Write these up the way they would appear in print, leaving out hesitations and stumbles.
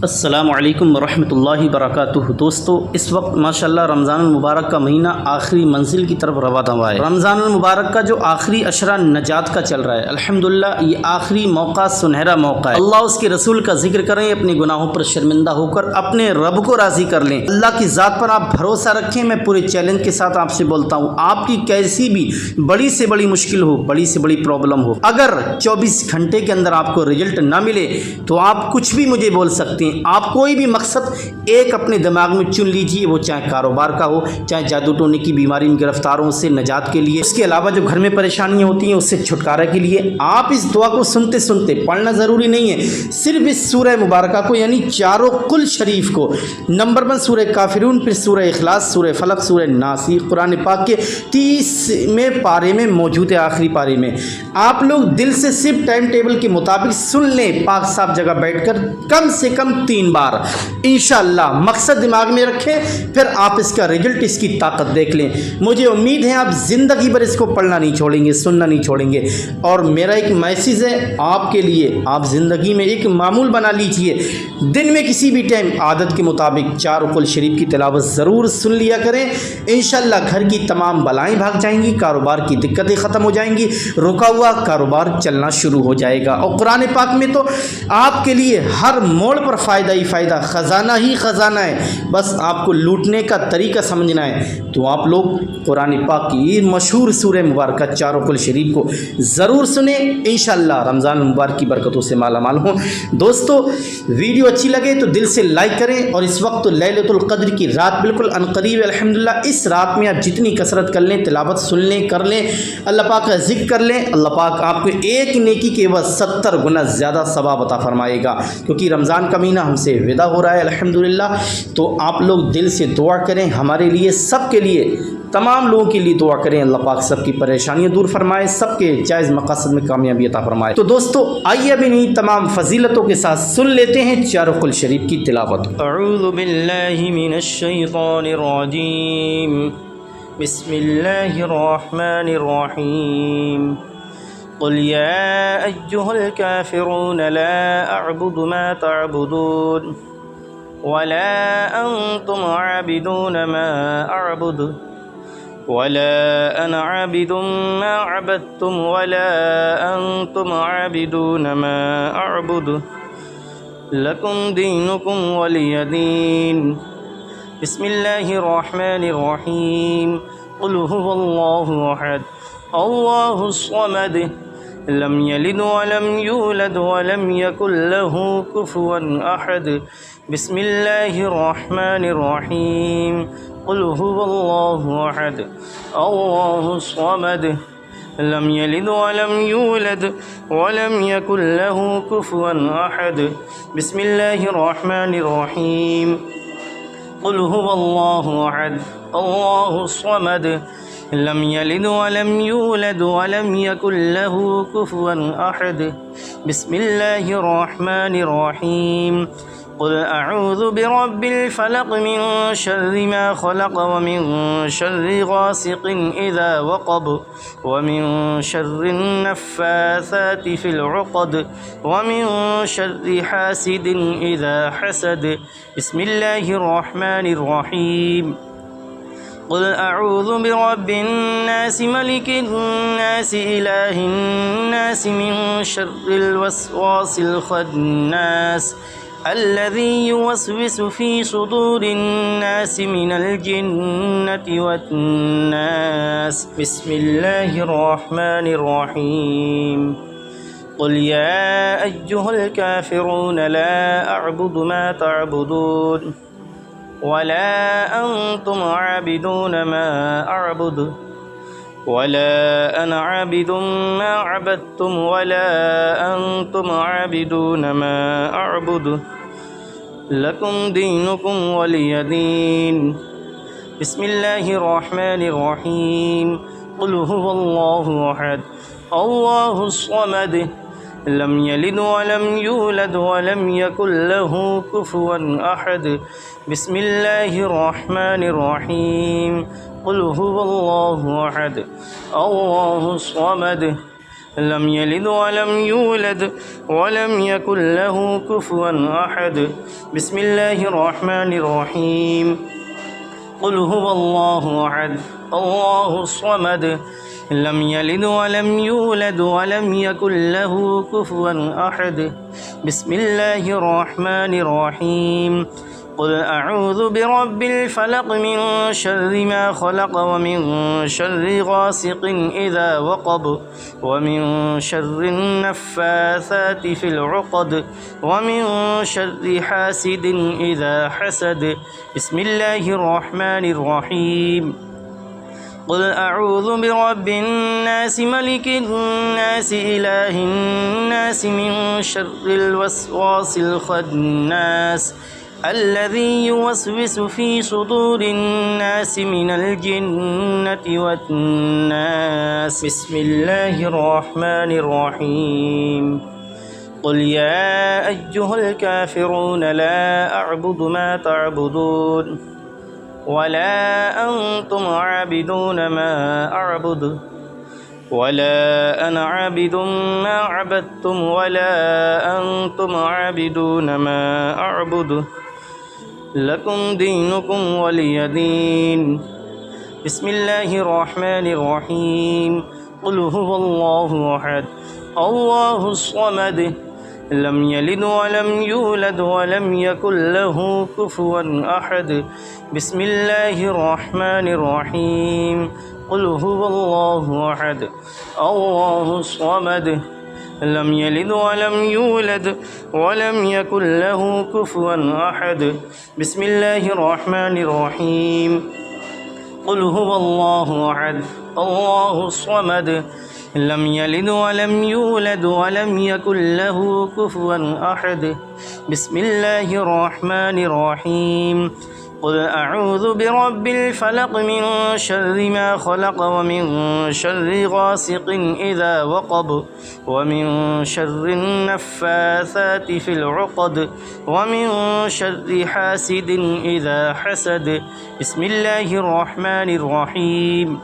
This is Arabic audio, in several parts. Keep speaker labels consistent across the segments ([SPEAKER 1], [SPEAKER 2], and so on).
[SPEAKER 1] السلام علیکم ورحمۃ اللہ وبرکاتہ۔ دوستو، اس وقت ماشاءاللہ رمضان المبارک کا مہینہ آخری منزل کی طرف روانہ ہوا ہے۔ رمضان المبارک کا جو آخری عشرہ نجات کا چل رہا ہے، الحمدللہ یہ آخری موقع سنہرا موقع ہے۔ اللہ اس کے رسول کا ذکر کریں، اپنے گناہوں پر شرمندہ ہو کر اپنے رب کو راضی کر لیں۔ اللہ کی ذات پر آپ بھروسہ رکھیں۔ میں پورے چیلنج کے ساتھ آپ سے بولتا ہوں، آپ کی کیسی بھی بڑی سے بڑی مشکل ہو، بڑی سے بڑی پرابلم ہو، اگر 24 گھنٹے کے اندر آپ کو رزلٹ نہ ملے تو آپ کچھ بھی مجھے بول سکتے ہیں۔ آپ کوئی بھی مقصد ایک اپنے دماغ میں چن لیجئے، وہ چاہے کاروبار کا ہو، چاہے جادو ٹونے کی بیماری میں گرفتاروں سے نجات کے لیے، اس کے علاوہ جو گھر میں پریشانیاں ہوتی ہیں اس سے چھٹکارے کے لیے۔ آپ اس دعا کو سنتے سنتے، پڑھنا ضروری نہیں ہے، صرف اس سورہ مبارکہ کو یعنی چاروں کل شریف کو، نمبر 1 سورہ کافرون، پھر سورہ اخلاص، سورہ فلق، سورہ ناس، قرآن پاک کے 30ویں پارے میں موجود ہے، آخری پارے میں۔ آپ لوگ دل سے صرف ٹائم ٹیبل کے مطابق سن لیں، پاک صاف جگہ بیٹھ کر کم سے کم 3 بار انشاءاللہ۔ مقصد دماغ میں رکھیں، پھر آپ اس کا رزلٹ، اس کی طاقت دیکھ لیں۔ مجھے امید ہے آپ زندگی بھر اس کو پڑھنا نہیں چھوڑیں گے، سننا نہیں چھوڑیں گے۔ اور میرا ایک میسیج ہے آپ کے لیے، آپ زندگی میں ایک معمول بنا لیجئے، دن میں کسی بھی ٹائم عادت کے مطابق 4 قل شریف کی تلاوت ضرور سن لیا کریں۔ انشاءاللہ گھر کی تمام بلائیں بھاگ جائیں گی، کاروبار کی دقتیں ختم ہو جائیں گی، رکا ہوا کاروبار چلنا شروع ہو جائے گا۔ اور قرآن پاک میں تو آپ کے لیے ہر موڑ پر فائدہ ہی فائدہ، خزانہ ہی خزانہ ہے، بس آپ کو لوٹنے کا طریقہ سمجھنا ہے۔ تو آپ لوگ قرآن پاک کی مشہور سورہ مبارکہ 4 قل شریف کو ضرور سنیں، انشاءاللہ رمضان المبارک کی برکتوں سے مالا مال ہوں۔ دوستو، ویڈیو اچھی لگے تو دل سے لائک کریں، اور اس وقت تو لیلۃ القدر کی رات بالکل عنقریب ہے، الحمدللہ۔ اس رات میں آپ جتنی کثرت کر لیں، تلاوت سن لیں، کر لیں، اللہ پاک کا ذکر کر لیں، اللہ پاک آپ کو ایک نیکی کے عوض 70 گنا زیادہ ثواب عطا فرمائے گا، کیونکہ رمضان کا مہینہ ہم سے ودا ہو رہا ہے الحمدللہ۔ تو آپ لوگ دل سے دعا کریں ہمارے لیے، سب کے لیے، تمام لوگوں کے لیے دعا کریں، اللہ پاک سب کی پریشانیاں دور فرمائے، سب کے جائز مقاصد میں کامیابی عطا فرمائے۔ تو دوستو، آئیے اب انہیں تمام فضیلتوں کے ساتھ سن لیتے ہیں 4 قل شریف کی تلاوت۔
[SPEAKER 2] اعوذ باللہ من الشیطان الرجیم، بسم اللہ الرحمن الرحیم۔ قل یا ایہا الکافرون لا اعبد ما تعبدون ولا انتم عابدون ما اعبد ولا انا عابد ما عبدتم ولا انتم عابدون ما اعبد لکم دینکم ولی دین۔ بسم اللہ الرحمن الرحیم۔ قل هو اللہ احد اللہ الصمد لم یلد ولم یولد ولم یکن له کفوا احد۔ بسم اللہ الرحمن الرحیم۔ قل هو اللہ احد اللہ الصمد لم یلد ولم یولد ولم یکن له کفوا احد۔ بسم اللہ الرحمن الرحیم۔ قل هو اللہ احد اللہ الصمد لم یلد ولم یولد ولم یکن له کفوا احد۔ بسم اللہ الرحمن الرحیم۔ قل اعوذ برب الفلق من شر ما خلق ومن شر غاسق اذا وقب ومن شر النفاثات في العقد ومن شر حاسد اذا حسد۔ بسم اللہ الرحمن الرحیم۔ قل اعوذ برب الناس ملک الناس الہ الناس من شر الوسواس الخناس الذي يوسوس في صدور الناس من الجنة والناس۔ بسم الله الرحمن الرحيم۔ قل يا أيها الكافرون لا أعبد ما تعبدون ولا أنتم عابدون ما أعبد ولا أنا عابد ما عبدتم ولا أنتم عابدون ما أعبد لکم دینکم ولی دین۔ بسم اللہ الرحمن الرحیم۔ قل هو اللہ احد اللہ الصمد لم یلد ولم یولد ولم یکن له کفوا احد۔ بسم اللہ الرحمن الرحیم۔ قل هو اللہ احد اللہ الصمد لم يلد ولم يولد ولم يكن له كفوا أحد. بسم الله الرحمن الرحيم. قل هو الله أحد الله الصمد لم يلد ولم يولد ولم يكن له كفوا أحد. بسم الله الرحمن الرحيم. قل أعوذ برب الفلق من شر ما خلق ومن شر غاسق إذا وقب ومن شر النفاثات في العقد ومن شر حاسد إذا حسد. بسم الله الرحمن الرحيم. قل أعوذ برب الناس ملك الناس إله الناس من شر الوسواس الخناس الذي يوسوس في صدور الناس من الجنة والناس. بسم الله الرحمن الرحيم. قل يا أيها الكافرون لا أعبد ما تعبدون ولا أنتم عابدون ما أعبد ولا أنا عابد ما عبدتم ولا أنتم عابدون ما أعبد لكم دينكم ولي دين. بسم الله الرحمن الرحيم. قل هو الله أحد الله الصمد لم يلد ولم يولد ولم يكن له كفوا أحد. بسم الله الرحمن الرحيم. قل هو الله أحد الله الصمد لم يلد ولم يولد ولم يكن له كفوا أحد. بسم الله الرحمن الرحيم. قل هو الله أحد الله الصمد لم يلد ولم يولد ولم يكن له كفوا أحد. بسم الله الرحمن الرحيم. قل أعوذ برب الفلق من شر ما خلق ومن شر غاسق إذا وقب ومن شر النفاثات في العقد ومن شر حاسد إذا حسد. بسم الله الرحمن الرحيم.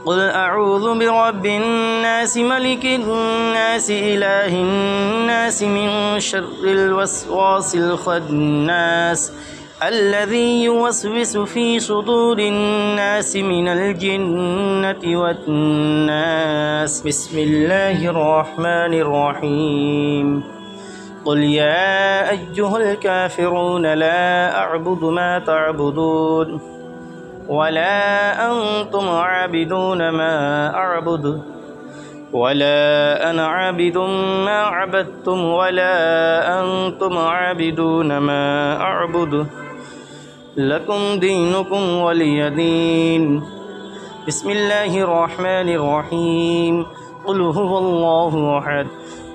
[SPEAKER 2] قل أعوذ برب الناس ملك الناس إله الناس من شر الوسواس الخناس الذي يوسوس في صدور الناس من الجنة والناس. بسم الله الرحمن الرحيم. قل يا أيها الكافرون لا أعبد ما تعبدون ولا أنتم عابدون ما أعبد ولا أنا عابد ما عبدتم ولا أنتم عابدون ما أعبد لكم دينكم ولي دين. بسم الله الرحمن الرحيم. قل هو الله أحد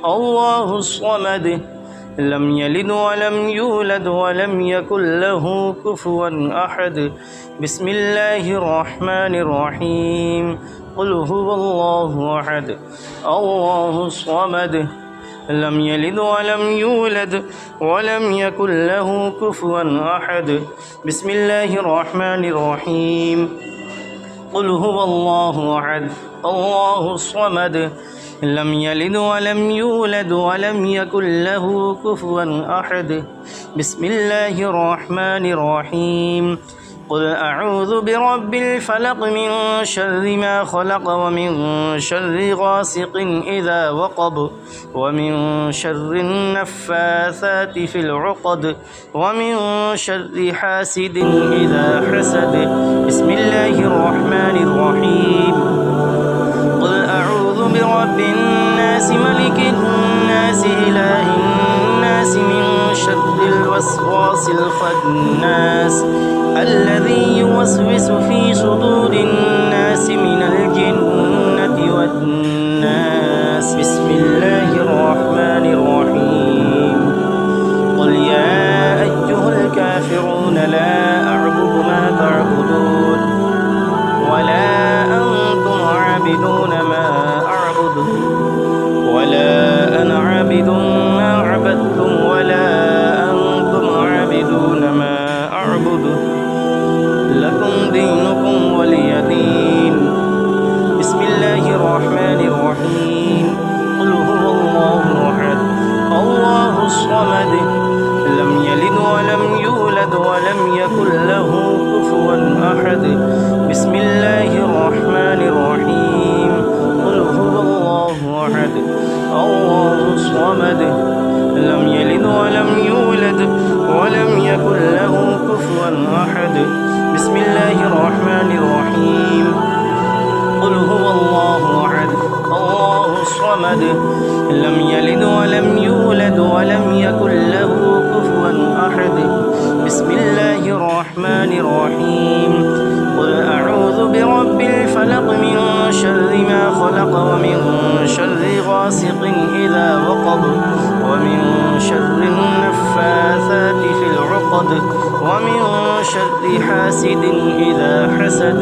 [SPEAKER 2] الله الصمد لم يلد ولم يولد ولم يكن له كفوا أحد. بسم الله الرحمن الرحيم. قل هو الله أحد الله الصمد لم يلد ولم يولد ولم يكن له كفوا أحد. بسم الله الرحمن الرحيم. قل هو الله أحد الله الصمد لم يلد ولم يولد ولم يكن له كفوا أحد. بسم الله الرحمن الرحيم. قل أعوذ برب الفلق من شر ما خلق ومن شر غاسق إذا وقب ومن شر النفاثات في العقد ومن شر حاسد إذا حسد. بسم الله الرحمن الرحيم. قل أعوذ برب الناس ملك الناس إله الناس من شر الوسواس الخناس الذي يوسوس في صدور الناس من الجنة والناس. بسم الله الرحمن الرحيم. قل يا أيها الكافرون لا أعبد ما تعبدون ولا أنتم عابدون ما أعبد ولا أنا عابد ما عبدتم ولا أنتم عابدون ما أعبد لكم دينكم ولي دين. بسم الله الرحمن الرحيم. ولم يكن له كفوا أحد بسم الله الرحمن الرحيم قل هو الله أحد الله الصمد لم يلد ولم يولد ولم يكن له كفوا أحد بسم الله الرحمن الرحيم قل هو الله أحد الله الصمد لم يلد ولم يولد ولم يكن له كفوا أحد بسم الله الرحمن الرحيم قل أعوذ برب الفلق من شر ما خلق ومن شر غاسق إذا وقب ومن شر النفاثات في العقد ومن شر حاسد إذا حسد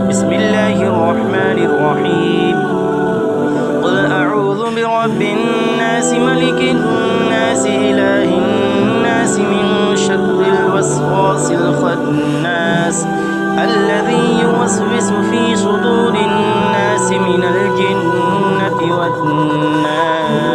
[SPEAKER 2] بسم الله الرحمن الرحيم قل أعوذ برب الناس ملك الناس إله الناس من شر الوسواس الخناس الذي يوسوس في صدور الناس من الجنة والناس